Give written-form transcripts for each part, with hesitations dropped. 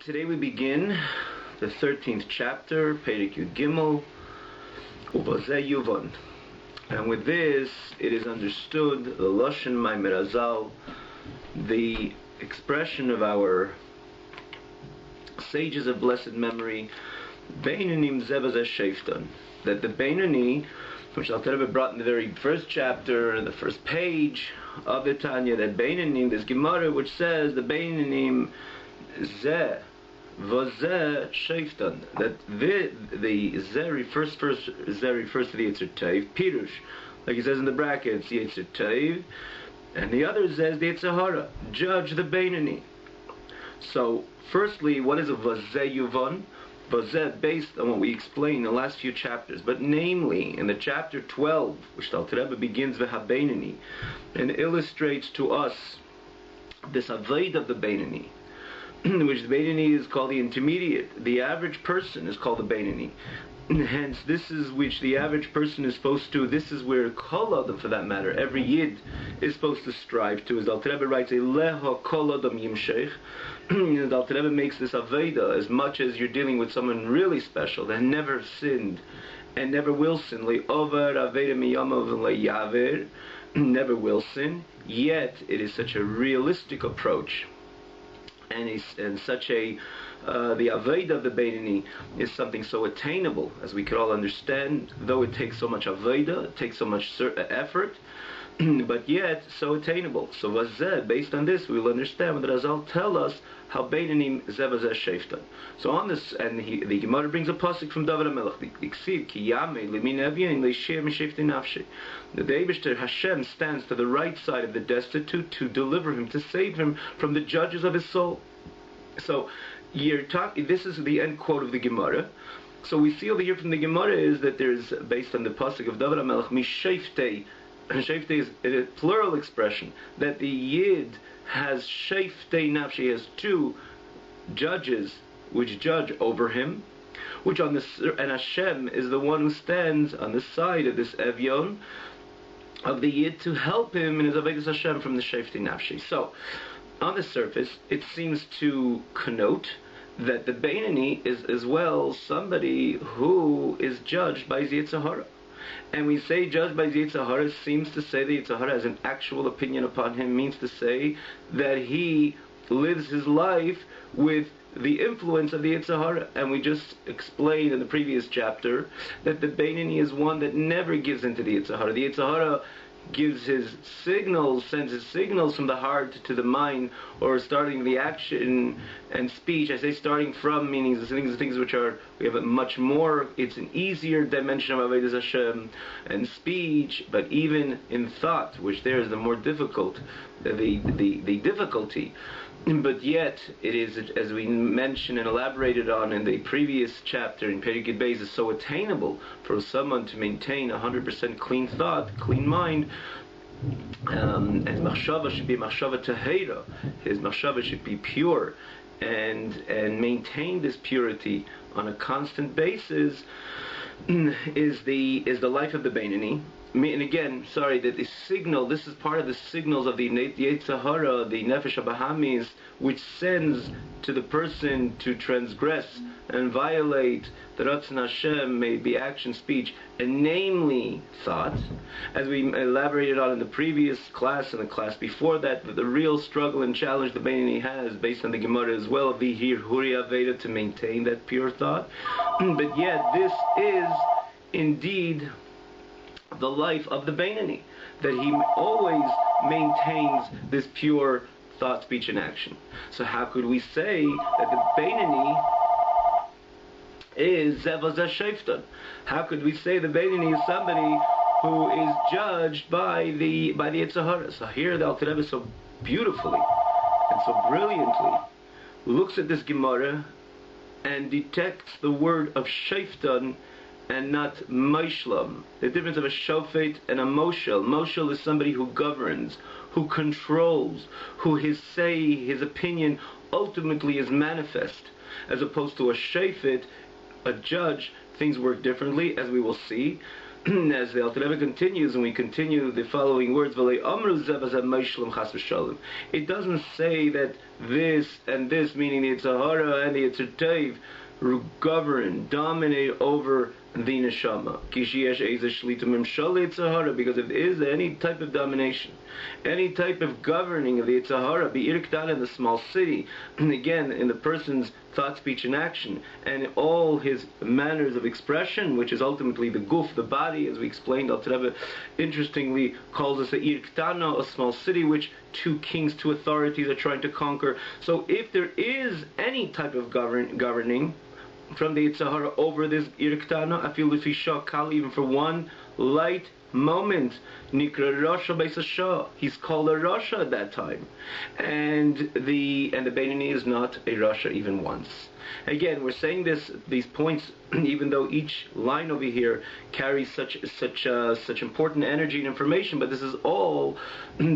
Today we begin the 13th chapter, Perek Yud Gimel, Ubazeh Yuvon. And with this, it is understood, the Lashon Maimer Azal, the expression of our sages of blessed memory, Beinanim Zevazeh Sheiftan, that the Beinani, which Alter Rebbe brought in the very first chapter, the first page of the Tanya, that Beinanim, this Gemara which says the Beinanim Zeh Vazeh Sheiftan, that the Zeh refers to the Yetzer Tov, Pirush, like he says in the brackets, Yetzer Tov, and the other says the Yetzer Hara, judge the Beinani. So, firstly, what is a Vazeh Yuvon? Vazeh, based on what we explained in the last few chapters, but namely in the chapter 12, which the Alter Rebbe begins with HaBeinani, and illustrates to us this Avodah of the Beinani, which the Beinani is called the intermediate. The average person is called the Beinani. Hence, this is which the average person is supposed to, this is where Kol Adam, for that matter, every Yid is supposed to strive to. As Alter Rebbe writes, Eleha Kol Adam Yimshech. And Alter Rebbe makes this Aveda, as much as you're dealing with someone really special that never sinned and never will sin, Le'over Aveda Miyamav Le'yaver, never will sin, yet it is such a realistic approach. And such a the Aveda of the Beinani is something so attainable, as we could all understand, though it takes so much Aveda, it takes so much effort, but yet so attainable. So Vazeh, based on this, we will understand what Razal tell us how Beinani Zevazeh Sheiftan. So on this, and the Gemara brings a pasuk from David HaMelech, Iksiv ki yamei limin evyin leishir mishifti nafshi. The Eibishter Hashem stands to the right side of the destitute to deliver him, to save him from the judges of his soul. So this is the end quote of the Gemara. So we see over here from the Gemara is that there's, based on the pasuk of David HaMelech, misheftei. Sheftei is a plural expression, that the Yid has sheftei nafshi, has two judges which judge over him, which on this, and Hashem is the one who stands on the side of this Evyon of the Yid to help him in his Avodas Hashem from the sheftei nafshi. So, on the surface, it seems to connote that the Beinani is as well somebody who is judged by his Yetzer Hara. And we say judged by the Yetzer Hara seems to say the Yetzer Hara has an actual opinion upon him, means to say that he lives his life with the influence of the Yetzer Hara. And we just explained in the previous chapter that the Beinani is one that never gives into the Yetzer Hara. The Yetzer Hara gives his signals, sends his signals from the heart to the mind, or starting the action and speech. I say starting from, meaning the things which are, we have a much more, it's an easier dimension of Avodas Hashem and speech, but even in thought, which there is the more difficult, the difficulty. But yet, it is, as we mentioned and elaborated on in the previous chapter in Perek Yud Beis, is so attainable for someone to maintain 100% clean thought, clean mind, and machshava should be machshava tahira. His machshava should be pure, and maintain this purity on a constant basis. Is the life of the Beinani. And again, sorry, that the signal, this is part of the signals of the Yetzer Hara, the Nefesh HaBahamis, which sends to the person to transgress and violate the Ratzon Hashem, may be action, speech, and namely thought. As we elaborated on in the previous class and the class before that, the real struggle and challenge the Beinani has, based on the Gemara as well, of the Huri Aveda, to maintain that pure thought. But yet, this is indeed the life of the Beinani, that he always maintains this pure thought, speech, and action. So how could we say that the Beinani is Zevazeh Sheiftan? How could we say the Beinani is somebody who is judged by the Yetzer Hara? So here the Alter Rebbe so beautifully and so brilliantly looks at this Gemara and detects the word of Sheiftan and not Moshlam. The difference of a Shofet and a Moshel. Moshel is somebody who governs, who controls, who his say, his opinion ultimately is manifest, as opposed to a Shofet, a judge. Things work differently, as we will see. as the Alter Rebbe continues, and we continue the following words, it doesn't say that this and this, meaning the Yetzer Hara and the Yetzer Tov, govern, dominate over the neshama. Because if there is any type of domination, any type of governing of the Yetzer Hara, be irktan in the small city, and again in the person's thought, speech, and action, and all his manners of expression, which is ultimately the guf, the body, as we explained. Alter Rebbe interestingly calls us a irktana, a small city, which two kings, two authorities are trying to conquer. So if there is any type of governing from the Yetzer Hara over this irktana, I feel if he kal, even for one light moment, Nikra Rasha Beisasha, he's called a Rasha at that time, and the Beinoni is not a Rasha even once. Again, we're saying these points, even though each line over here carries such important energy and information, but this is all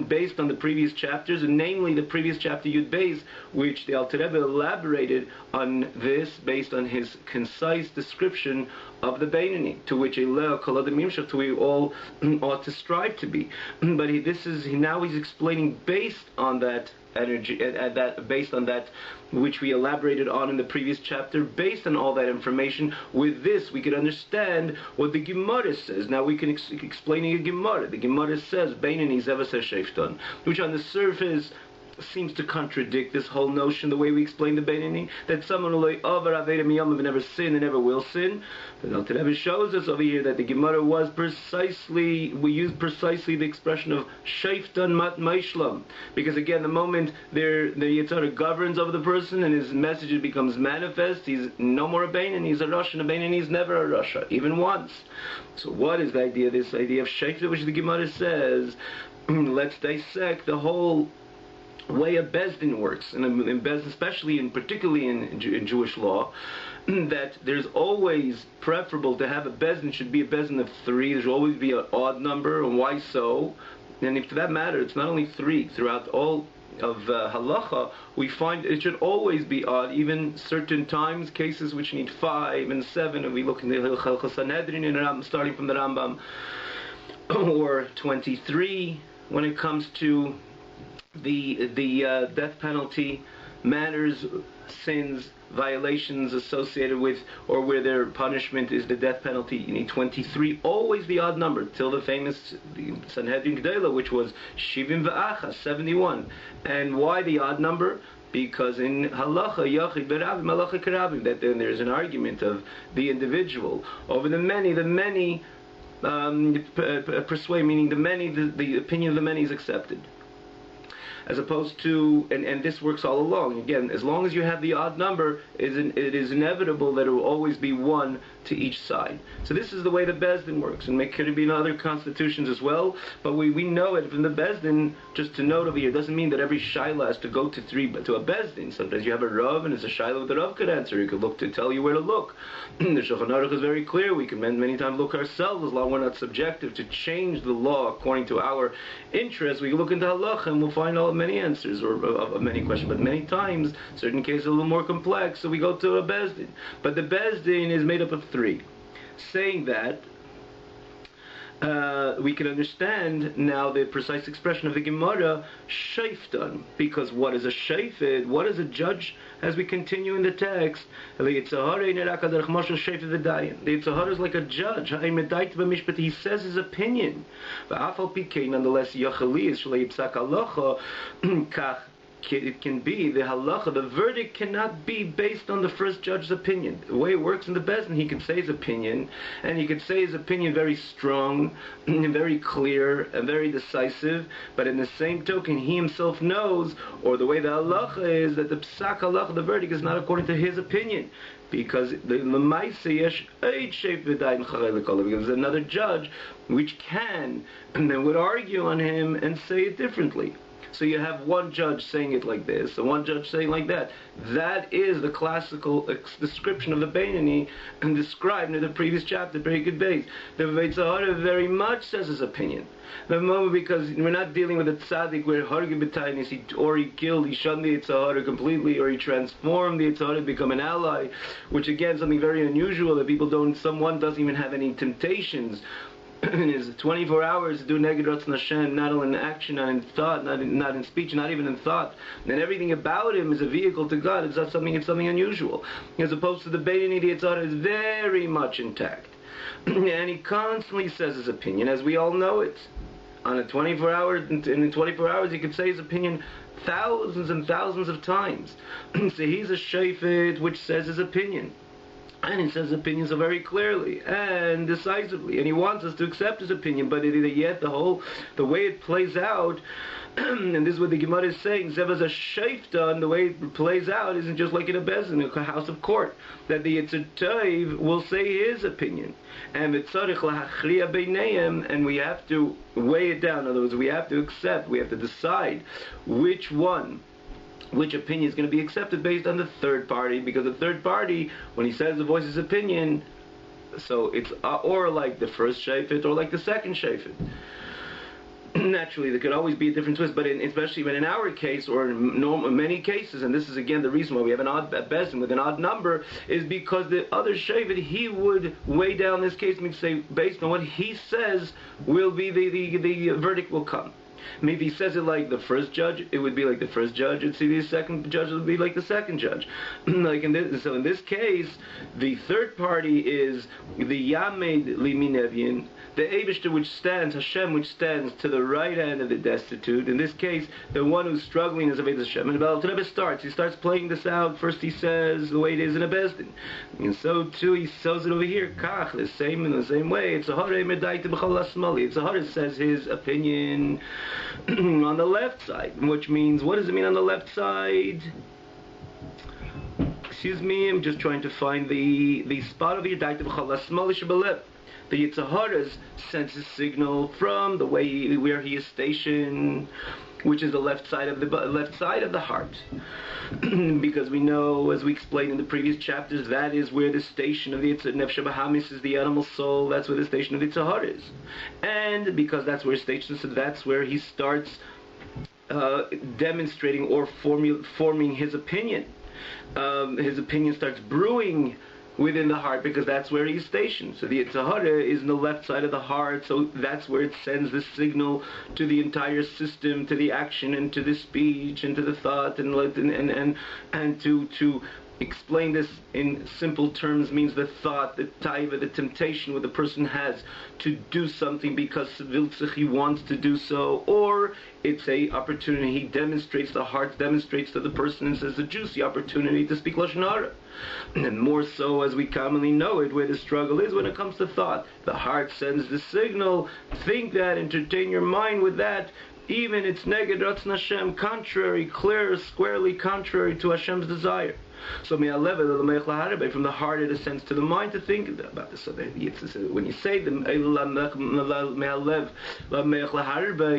based on the previous chapters, and namely the previous chapter Yud Beis, which the Alter Rebbe elaborated on this based on his concise description of the Beinoni, to which we all ought to strive to be. But now he's explaining based on that energy, based on that which we elaborated on in the previous chapter, based on all that information. With this, we could understand what the Gemara says. Now we can explaining a Gemara. The Gemara says, Beinoni zevas hashefton, which on the surface seems to contradict this whole notion, the way we explain the Beinoni, that someone will never sin and never will sin. But Alter Rebbe shows us over here that the Gemara we used precisely the expression of Sheiftan mat maishlam, because again, the moment the Yetzer Hara governs over the person and his message becomes manifest, he's no more a Beinoni, he's a Rasha, and a Beinoni is never a Rasha, even once. So what is the idea, this idea of Sheiftan, which the Gemara says? Let's dissect the whole way a Bezdin works, and in Bezdin, especially and particularly in Jewish law, that there's always preferable to have a Bezdin should be a Bezdin of 3. There should always be an odd number, and why so? And if for that matter, it's not only 3 throughout all of halacha, we find it should always be odd, even certain times, cases which need 5 and 7, and we look in the Hilchos Sanhedrin in Rambam, starting from the Rambam, or 23 when it comes to the death penalty, matters, sins, violations associated with, or where their punishment is the death penalty. You need 23, always the odd number, till the famous Sanhedrin G'dayla, which was Shivim V'acha, 71. And why the odd number? Because in halacha, yachid berabim, halacha karabim, that then there's an argument of the individual over the many persuade, meaning the opinion of the many is accepted. As opposed to, and this works all along. Again, as long as you have the odd number, it is inevitable that it will always be 1 to each side. So this is the way the Bezdin works, and could it be in other constitutions as well? But we know it from the Bezdin. Just to note over here, it doesn't mean that every Shaila has to go to a Bezdin. Sometimes you have a Rav, and it's a Shaila that the Rav could answer. You could look to tell you where to look. The Shulchan Aruch is very clear. We can many times look ourselves, as long as we're not subjective to change the law according to our interests. We look into halacha and we'll find many answers of many questions. But many times, certain cases are a little more complex, so we go to a Bezdin. But the Bezdin is made up of 3. Saying that, we can understand now the precise expression of the Gemara, Sheiftan, because what is a Sheifid? What is a judge? As we continue in the text, the Yetzer Hara is like a judge. He says his opinion. Nonetheless, it can be the halacha, the verdict cannot be based on the first judge's opinion. The way it works in the Bezdin, he can say his opinion, and he can say his opinion very strong, and very clear, and very decisive, but in the same token, he himself knows, or the way the halacha is, that the psak halacha, the verdict, is not according to his opinion. Because there's another judge which can, and then would argue on him and say it differently. So you have one judge saying it like this, and one judge saying like that. That is the classical description of the Beinoni, and described in the previous chapter, very good base. The Yetzer Hara very much says his opinion. The moment, because we're not dealing with a tzaddik where Hargi B'tainis, or he killed, he shunned the Yetzer Hara completely, or he transformed the Yetzer Hara to become an ally, which again is something very unusual that someone doesn't even have any temptations in his 24 hours to do Neged Ratzon Hashem, not only in action, not in thought, not in speech, not even in thought, then everything about him is a vehicle to God. It's not something. It's something unusual, as opposed to the Beinoni, the Yetzer Hara is very much intact, and he constantly says his opinion, as we all know it. On a 24 hours, in 24 hours, he could say his opinion thousands and thousands of times. So he's a shayfet which says his opinion. And he says opinions so very clearly and decisively, and he wants us to accept his opinion. But yet the way it plays out, and this is what the Gemara is saying, Zevaz a Sheiftan, the way it plays out isn't just like in a bezin, a house of court, that the Yetzer Tov will say his opinion, and v'tzarich lahachriya beineim, and we have to weigh it down. In other words, we have to accept, we have to decide which opinion is going to be accepted based on the third party, because the third party, when he says the voice's opinion, so it's or like the first shayfet or like the second shayfet. Naturally, there could always be a different twist, but especially when in our case, or in many cases, and this is again the reason why we have an odd bezin with an odd number, is because the other shayfet, he would weigh down this case and say, based on what he says, will be the verdict will come. Maybe he says it like the first judge, it would be like the first judge. It'd see the second judge, it would be like the second judge. Like so in this case, the third party is the Yamed Liminevyin, the Eibishter which stands, Hashem which stands to the right hand of the destitute. In this case, the one who's struggling is Avodas Hashem. And Baal Rebbe he starts playing this out. First he says the way it is in a Bezdin, and so too he says it over here. Kach, in the same way. It's a Hare Medaita B'chol Asmali. It's a Hare says his opinion on the left side, which means, what does it mean on the left side? Excuse me, I'm just trying to find the spot of the Yadaita B'chol Asmali Shebelev. The Yetzer Hara sends a signal from the way where he is stationed, which is the left side of the heart, because we know, as we explained in the previous chapters, that is where the station of the Nefesh Bahamis is, the animal soul. That's where the station of the Yetzer Hara is, and because that's where stations, so that's where he starts demonstrating or forming his opinion. His opinion starts brewing within the heart, because that's where he's stationed. So the Yetzer Hara is in the left side of the heart, so that's where it sends the signal to the entire system, to the action, and to the speech, and to the thought, and to explain this in simple terms means the thought, the taiva, the temptation what the person has to do something because he wants to do so, or it's a opportunity. He demonstrates, the heart demonstrates to the person and says the juicy opportunity to speak Lashon Hara. And more so, as we commonly know it, where the struggle is when it comes to thought. The heart sends the signal, think that, entertain your mind with that, even it's Neged Ratzon Hashem, contrary, clear, squarely contrary to Hashem's desire. So from the heart it ascends to the mind to think about this. So when you say the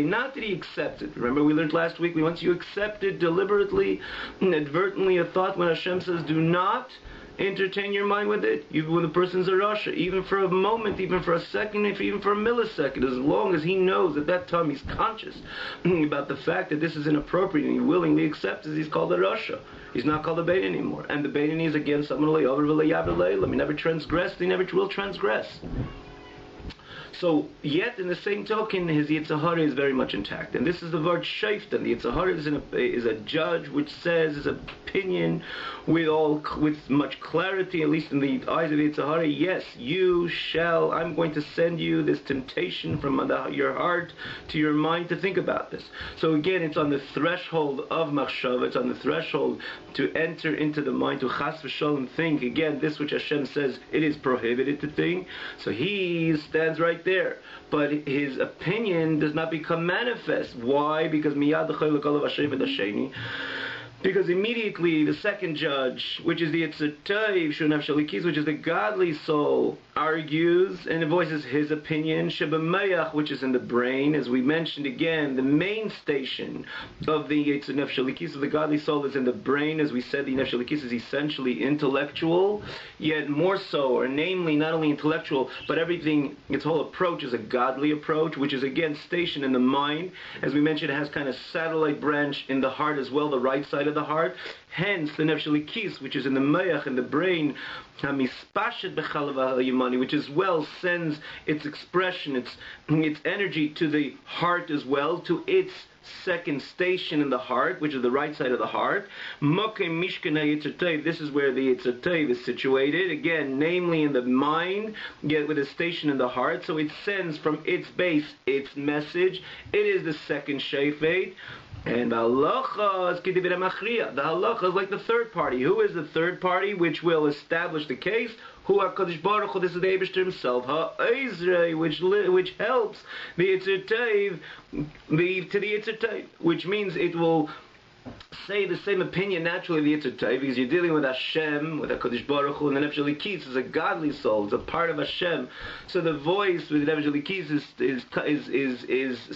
not that he accepts it. Remember we learned last week, once you accept it deliberately, inadvertently, a thought, when Hashem says do not entertain your mind with it, even when the person's a rasha, even for a moment, even for a second, even for a millisecond, as long as he knows at that time he's conscious about the fact that this is inappropriate and he willingly accepts it, he's called a rasha. He's not called a Bein anymore. And the Bein is again someone he never transgressed, he never will transgress. So, yet in the same token, his Yetzer Hara is very much intact. And this is the word Sheiftan. The Yetzer Hara is a judge which says his opinion with much clarity, at least in the eyes of the Yetzer Hara. Yes, I'm going to send you this temptation from your heart to your mind to think about this. So again, it's on the threshold of Machshava, it's on the threshold to enter into the mind, to Chas v'Shalom think. Again, this which Hashem says it is prohibited to think. So he stands right there. But his opinion does not become manifest. Why? Because miyad l'chol l'kol v'ashay v'dasheni. Because immediately the second judge, which is the Yetzer Tov, Shunav Shalikis, which is the godly soul, argues and voices his opinion. Shebemayach, which is in the brain, as we mentioned again, the main station of the Yetzer Nefesh Shalikis of the godly soul is in the brain. As we said, the Nefesh Shalikis is essentially intellectual, yet more so, or namely, not only intellectual, but everything, its whole approach is a godly approach, which is again stationed in the mind. As we mentioned, it has kind of satellite branch in the heart as well, the right side of the heart. Hence, the Nefesh Elikis, which is in the Mayach, in the brain, which as well sends its expression, its energy to the heart as well, to its second station in the heart, which is the right side of the heart. This is where the Yetzer Tov is situated, again, namely in the mind, yet with a station in the heart. So it sends from its base its message. It is the second Shefet. And the halacha is like the third party. Who is the third party which will establish the case? Hu HaKadosh Baruch Hu, this is the Eibishter himself. Ha'ezrei, which helps the Yetzer Tov, to the Yetzer Tov, which means it will say the same opinion naturally of the Yetzer Tov, because you're dealing with Hashem, with HaKadosh Baruch Hu, and the Nefesh Elikis is a godly soul, it's a part of Hashem. So the voice with the Nefesh Elikis is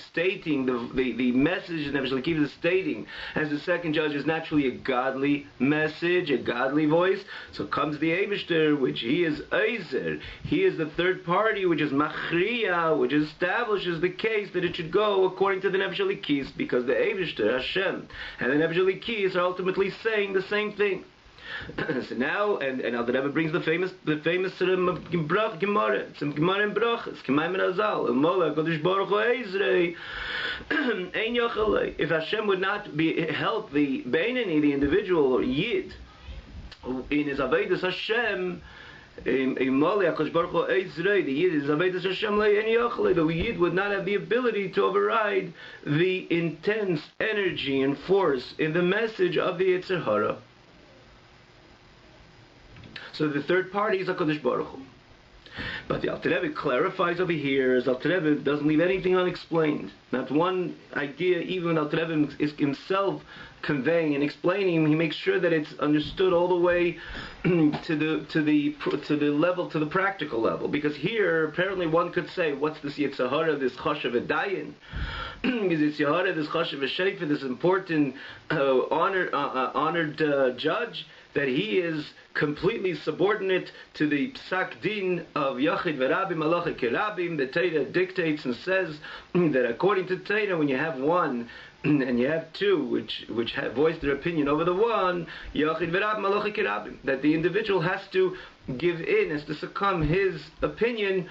stating, the message the Nefesh Elikis is stating, as the second judge, is naturally a godly message, a godly voice. So comes the Eibishter, which he is Eizer, he is the third party, which is Machriya, which establishes the case that it should go according to the Nefesh Elikis, because the Eibishter, Hashem, and the Nefesh Elikis are ultimately saying the same thing. So now, and now the Rebbe brings the famous Gemara, some Gemara in Brachas, K'mayim Razal, Mola Kodesh Baruch Hu Ezrei, Ein Yochalei. If Hashem would not help the Beinani, the individual or Yid, in his Avodas Hashem, the Yid would not have the ability to override the intense energy and force in the message of the Yetzer Hara. So the third party is HaKadosh Baruch Hu. But the Alter Rebbe clarifies over here, as Alter Rebbe doesn't leave anything unexplained. Not one idea, even Alter Rebbe is himself conveying and explaining, he makes sure that it's understood all the way to the level, to the practical level. Because here, apparently, one could say, what's this Yetzer Hara, this Choshev Dayan? Is this Yetzer Hara, this Choshev Shefet, this important, honored judge, that he is completely subordinate to the Psak Din of Yachid V'Rabim, Halacha Kerabim. The Torah dictates and says that according to Torah, when you have one and you have two which have voiced their opinion over the one, Yachid V'Rabim, Halacha Kerabim, that the individual has to give in, has to succumb his opinion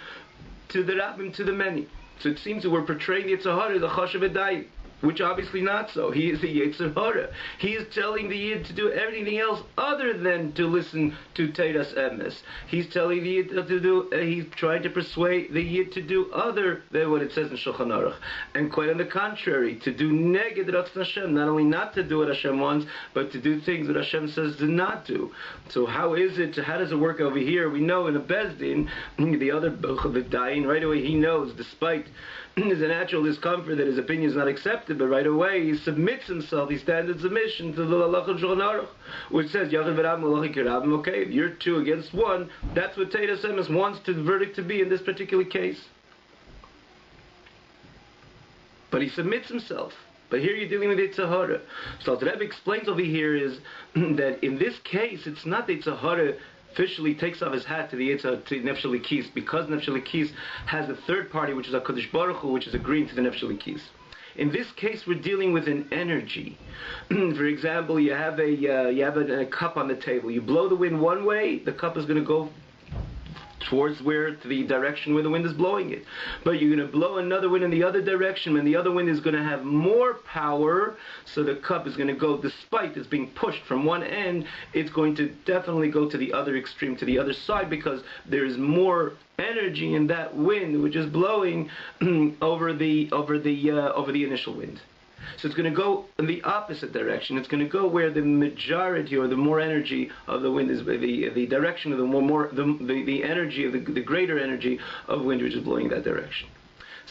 to the Rabbim, to the many. So it seems that we're portraying the Yetzer Hara, the Choshev Dayan, which obviously not so. He is the Yetzer Hara. He is telling the Yid to do everything else other than to listen to Teiras Emes. He's telling the Yid to do, he's trying to persuade the Yid to do other than what it says in Shulchan Aruch. And quite on the contrary, to do neged Ratzon Hashem, not only not to do what Hashem wants, but to do things that Hashem says to not do. So how does it work over here? We know in a Bezdin, the other the Dayan, right away he knows, despite there's a natural discomfort that his opinion is not accepted, but right away he submits himself, he stands in submission to the Halacha of Shulchan Aruch, which says, Yachid V'Rabim, Halacha Kerabim, okay, if you're 2 against 1, that's what Teiras Emes wants the verdict to be in this particular case. But he submits himself. But here you're dealing with Yetzer Hara. So the Rebbe explains over here is that in this case, it's not the Yetzer Hara officially takes off his hat to the Nefesh Elikis, because Nefesh Elikis has a third party, which is HaKadosh Baruch Hu, which is agreeing to the Nefesh Elikis. In this case, we're dealing with an energy. For example, you have a cup on the table. You blow the wind one way, the cup is going to go towards the direction where the wind is blowing it. But you're going to blow another wind in the other direction, and the other wind is going to have more power, so the cup is going to go, despite it's being pushed from one end, it's going to definitely go to the other extreme, to the other side, because there is more energy in that wind which is blowing over the initial wind. So it's going to go in the opposite direction. It's going to go where the majority or the more energy of the wind is, the direction of the energy of the greater energy of wind which is blowing that direction.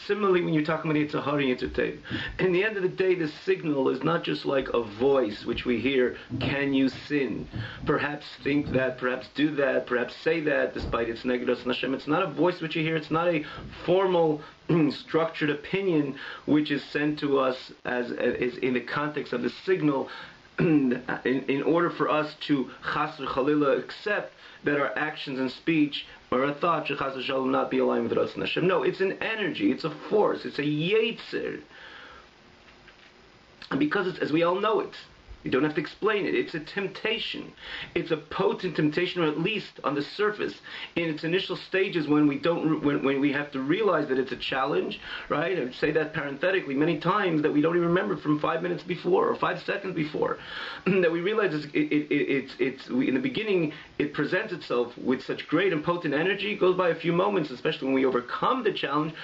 Similarly, when you're talking about Yetzer Hara and Yetzer Tov, in the end of the day, the signal is not just like a voice which we hear, can you sin? Perhaps think that, perhaps do that, perhaps say that, despite its neged Hashem. It's not a voice which you hear, it's not a formal, structured opinion which is sent to us as is in the context of the signal in order for us to chas v'chalila accept that our actions and speech or our thoughts should chas v'shalom not be aligned with Ratzon Hashem. No, it's an energy, it's a force, it's a yetzer. And because it's, as we all know it, You don't have to explain it. It's a temptation. It's a potent temptation, or at least on the surface, in its initial stages when when we have to realize that it's a challenge, right? I say that parenthetically many times, that we don't even remember from 5 minutes before or 5 seconds before, that we realize in the beginning it presents itself with such great and potent energy. It goes by a few moments, especially when we overcome the challenge,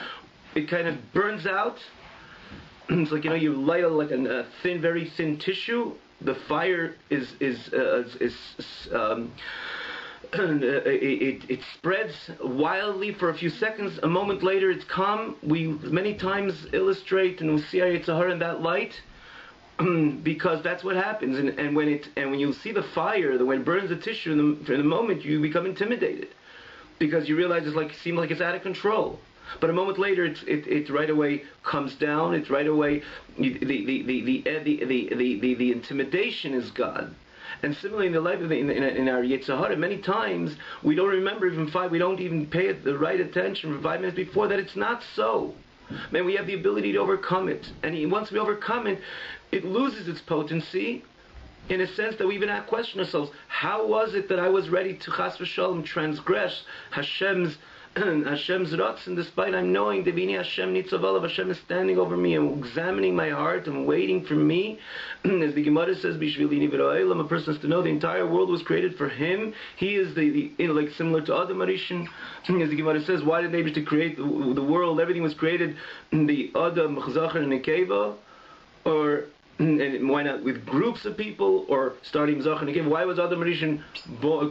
it kind of burns out. It's like, you light like a thin, very thin tissue. The fire it spreads wildly for a few seconds. A moment later, it's calm. We many times illustrate and we see our Yetzer Hara in that light, because that's what happens. And when you see the fire, when it burns the tissue, for the moment you become intimidated, because you realize seems like it's out of control. But a moment later, it right away comes down. It's right away the intimidation is gone. And similarly, in the life in our Yetzer Hara, many times we don't remember even we don't even pay it the right attention for 5 minutes before that it's not so. Man, we have the ability to overcome it, and once we overcome it, it loses its potency. In a sense that we even question ourselves: how was it that I was ready to chas v'shalom transgress Hashem's Ratzon, despite I'm knowing Devini Hashem Nitzav Olav, Hashem is standing over me and examining my heart and waiting for me. As the Gemara says, Bishvili Nivra Olam, a person has to know the entire world was created for him. He is like similar to Adam Arishan. As the Gemara says, why did they to create the world? Everything was created in the Adam, Chazachar, and Nekeva, or and why not with groups of people, or starting Zach and Nekev? Why was Adam Rishon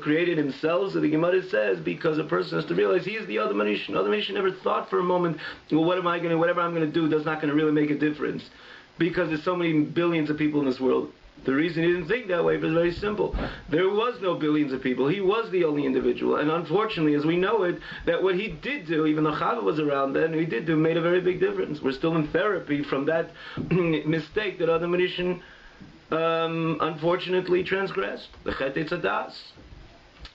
created himself? So the Gemara says, because a person has to realize he is the Adam Rishon. Adam Rishon never thought for a moment, well, whatever I'm going to do, that's not going to really make a difference, because there's so many billions of people in this world. The reason he didn't think that way was very simple. There was no billions of people. He was the only individual. And unfortunately, as we know it, that what he did do, even though Chava was around then, he did do, made a very big difference. We're still in therapy from that mistake that Adam Rishon unfortunately transgressed. The Chet Eitzadas.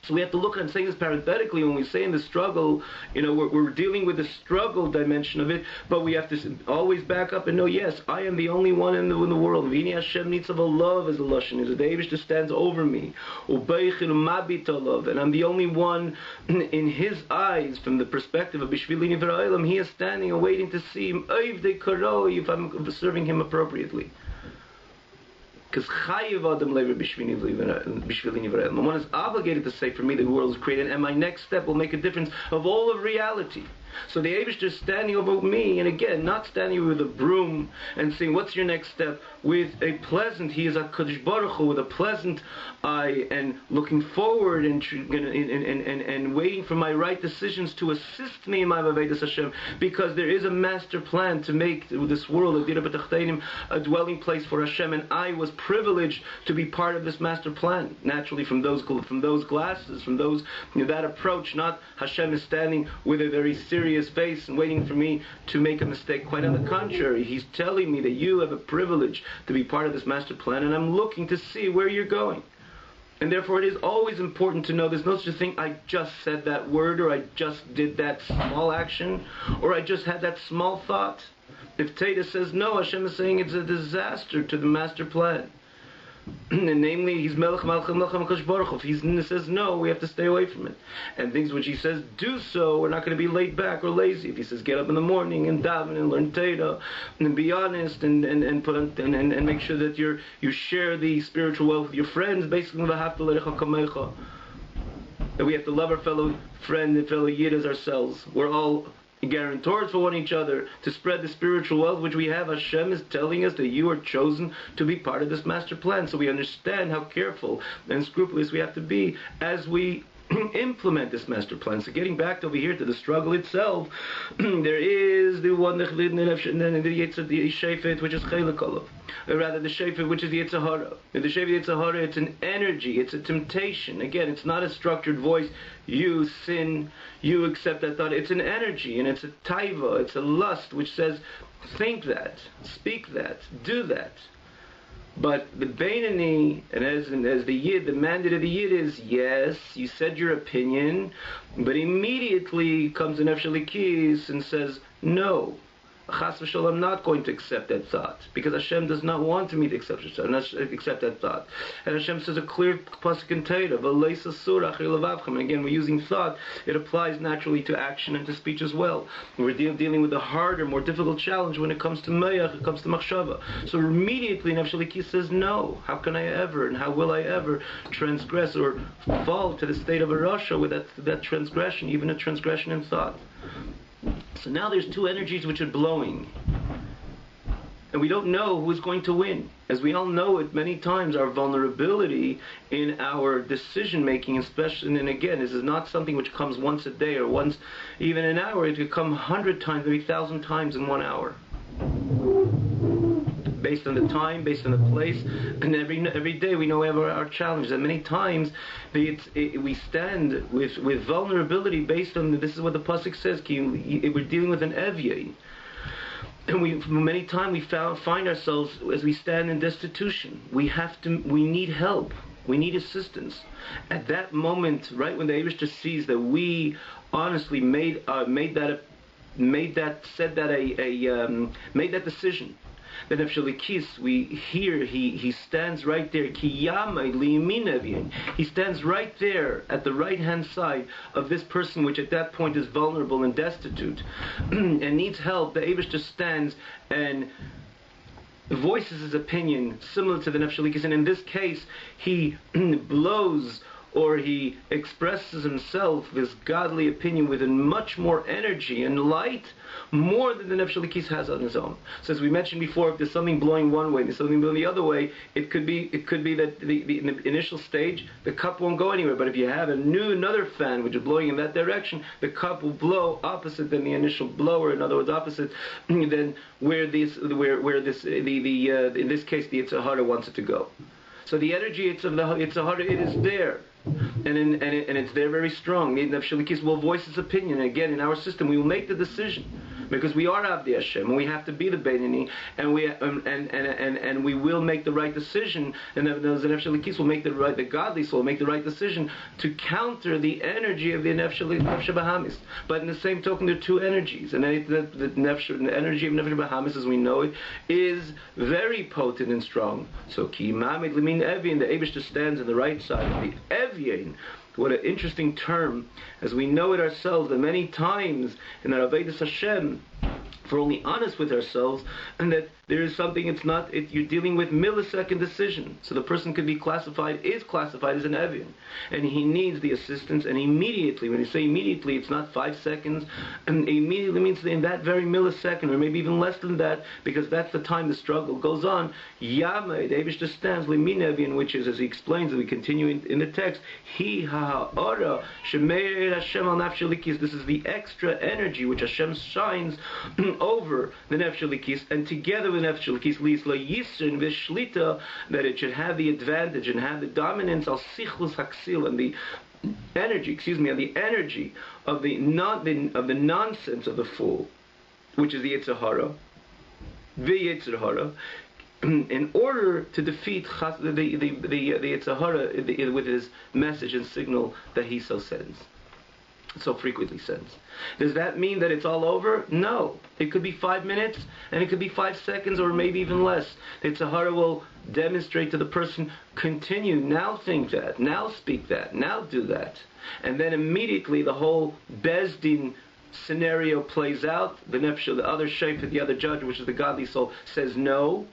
So we have to look, I'm saying this parenthetically, when we say in the struggle, we're dealing with the struggle dimension of it, but we have to always back up and know, yes, I am the only one in the world. V'ini Hashem Nitzav Olav is the Lashon, is the Eibush that stands over me. U'beichel u'mabit olav, and I'm the only one in his eyes, from the perspective of Bishvili Nivra Olam, he is standing and waiting to see him, if I'm serving him appropriately. Because one is obligated to say, for me the world is created, and my next step will make a difference of all of reality. So the Eibush is standing over me, and again, not standing with a broom and saying, what's your next step? With a pleasant, he is a Kadosh Baruch Hu, with a pleasant eye, and looking forward and waiting for my right decisions to assist me in my Avodas Hashem, because there is a master plan to make this world a dwelling place for Hashem, and I was privileged to be part of this master plan. Naturally, from those glasses, from that approach, not Hashem is standing with a very serious face and waiting for me to make a mistake. Quite on the contrary, he's telling me that you have a privilege to be part of this master plan, and I'm looking to see where you're going. And therefore it is always important to know there's no such a thing, I just said that word, or I just did that small action, or I just had that small thought. If Teda says no, Hashem is saying it's a disaster to the master plan. And namely, he's Melech Malchim Melchim Kadosh Baruch Hu. If he says no, we have to stay away from it. And things which he says do so, we're not going to be laid back or lazy. If he says get up in the morning and daven and learn Torah and be honest and make sure that you share the spiritual wealth with your friends, basically that we have to love our fellow friend and fellow Yid as ourselves. We're all guarantors for one each other to spread the spiritual wealth which we have. Hashem is telling us that you are chosen to be part of this master plan. So we understand how careful and scrupulous we have to be as we implement this master plan. So getting back over here to the struggle itself, there is the one, the Shefet, which is Chelek Olav. Or rather, the Shefet, which is the Yetzer Hara. The Shefet Yetzer Hara, it's an energy, it's a temptation. Again, it's not a structured voice. You sin, you accept that thought. It's an energy, and it's a taiva, it's a lust, which says, think that, speak that, do that. But the Beinoni, and as the Yid, the mandate of the Yid is, yes, you said your opinion, but immediately comes an Nefesh Elikis and says, no, chas v'shalom, not going to accept that thought, because Hashem does not want me to accept that thought. And Hashem says a clear pasuk in Torah, v'leisa surah achir levavchem. And again, we're using thought. It applies naturally to action and to speech as well. We're dealing with a harder, more difficult challenge when it comes to mayach, it comes to machshava. So immediately Nefesh Elikis says, no, how can I ever, and how will I ever transgress or fall to the state of a rasha with that transgression, even a transgression in thought. So now there's two energies which are blowing. And we don't know who is going to win. As we all know it many times, our vulnerability in our decision making, especially, and again, this is not something which comes once a day or once even an hour. It could come 100 times, maybe 1,000 times in 1 hour. Based on the time, based on the place, and every day we know we have our challenges. And many times we stand with vulnerability based on, this is what the pasuk says, we're dealing with an evyain. And many times we find ourselves, as we stand in destitution, we need help, we need assistance. At that moment, right when the Eibishter sees that we honestly made that decision, then Nefesh Elikis, we hear he stands right there. Ki yamay liyamin evyain. He stands right there at the right hand side of this person, which at that point is vulnerable and destitute and needs help. The Eibishter stands and voices his opinion, similar to the Nefesh Elikis, and in this case he blows, or he expresses himself, this godly opinion, with much more energy and light, more than the Nefesh Elikis has on his own. So as we mentioned before, if there's something blowing one way, there's something blowing the other way, it could be that in the initial stage, the cup won't go anywhere. But if you have another fan which is blowing in that direction, the cup will blow opposite than the initial blower. In other words, opposite than in this case, the Yetzer Hara wants it to go. So the energy of the Yetzer Hara, it is there. And it's there very strong. Nefesh Elikis will voice his opinion. And again, in our system, we will make the decision, because we are Avdei Hashem, and we have to be the Beinoni, and we will make the right decision. And the Nefesh Elikis will make the godly soul will make the right decision to counter the energy of the Nefesh Bahamis. But in the same token, there are two energies, and the energy of Nefesh Bahamis, as we know it, is very potent and strong. So Ki Mamid Limin Evyain, the Eibishter stands on the right side of the Evyain. What an interesting term, as we know it ourselves, that many times in our Avodas Hashem, if we're only honest with ourselves, and that there is something, you're dealing with millisecond decision. So the person is classified as an Evyain, and he needs the assistance, and immediately, when you say immediately, it's not 5 seconds, and immediately means in that very millisecond, or maybe even less than that, because that's the time the struggle goes on. Yamay, the Eibishter stands, Limin Evyain, which is, as he explains, as we continue in the text, Hi ha'ora shemeir Hashem al Nefesh Elikis. This is the extra energy which Hashem shines over the Nefesh Elikis, and together with Nefesh Elikis leads lo yisrin v'shlita, that it should have the advantage and have the dominance al sichlus haksil, and the energy, and the energy of the nonsense of the fool, which is the Yetzer Hara, in order to defeat the Yetzer Hara with his message and signal that he so frequently sends. Does that mean that it's all over? No. It could be 5 minutes, and it could be 5 seconds, or maybe even less. The Yetzer Hara will demonstrate to the person, continue, now think that, now speak that, now do that. And then immediately the whole Bezdin scenario plays out. The other shepherd, the other judge, which is the godly soul, says no.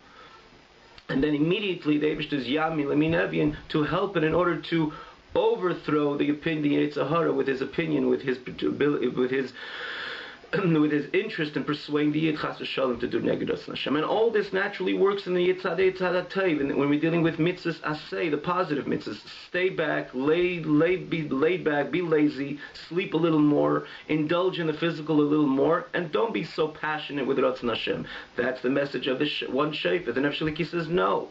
And then immediately the Eibishter is Yami Limin Evyain to help it in order to overthrow the opinion, Yetzer Hara, with his opinion, with his interest in persuading the Yid Chas v'Shalom to do Neged Hashem. And all this naturally works in the Yitzhadei Tzadatev. And when we're dealing with mitzvahs asay, the positive mitzvahs, stay back, be laid back, be lazy, sleep a little more, indulge in the physical a little more, and don't be so passionate with Ratzon Hashem. That's the message of this one shepherd. The Nefesh Elikis says no.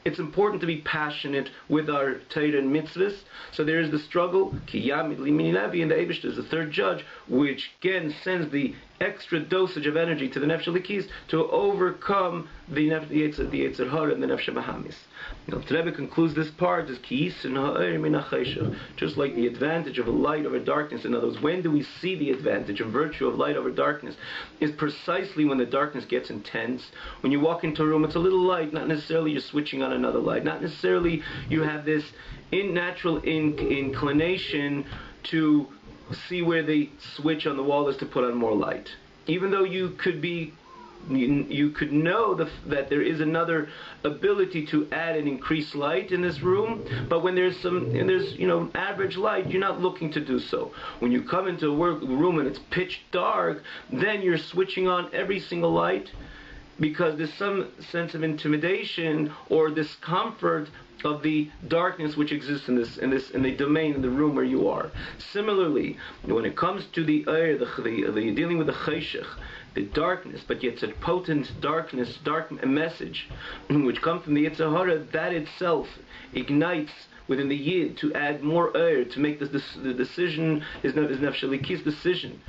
It's important to be passionate with our Torah and mitzvahs. So there is the struggle. Ki Yamid Limin Evyain, and the Eibishter is the third judge, which again sends the extra dosage of energy to the Nefesh Elikis to overcome the Yetzer Hara and the Nefesh Bahamis. The Rebbe concludes this part as Ki'is and Ha'er min ha'cheshach, just like the advantage of a light over darkness. In other words, when do we see the advantage and virtue of light over darkness? Is precisely when the darkness gets intense. When you walk into a room, it's a little light, not necessarily you're switching on another light, not necessarily you have this natural inclination to see where the switch on the wall is to put on more light. Even though you could know that there is another ability to add and increase light in this room, but when there's average light, you're not looking to do so. When you come into a room and it's pitch dark, then you're switching on every single light, because there's some sense of intimidation or discomfort of the darkness which exists in the domain, in the room where you are. Similarly, when it comes to the dealing with the cheshech, the darkness, but yet it's a potent dark message which comes from the Yetzer Hara, that itself ignites within the Yid to add more to make the decision, his Nefesh Elikis decision,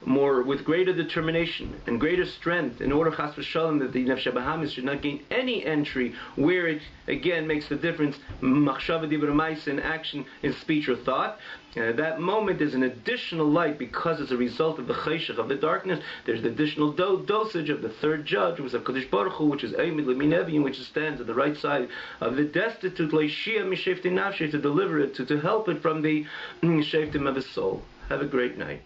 more with greater determination and greater strength, in order chas v'shalom that the Nefesh Bahamis should not gain any entry where it again makes the difference, machshava dibur ma'aseh, in action, in speech or thought. And at that moment there's an additional light, because as a result of the cheshech, of the darkness, there's the additional dosage of the third judge, which is HaKadosh Baruch Hu, which is Eimid Leminevim, which stands at the right side of the destitute, leishia mishefti nafshi, to deliver it, to help it from the sheftim of his soul. Have a great night.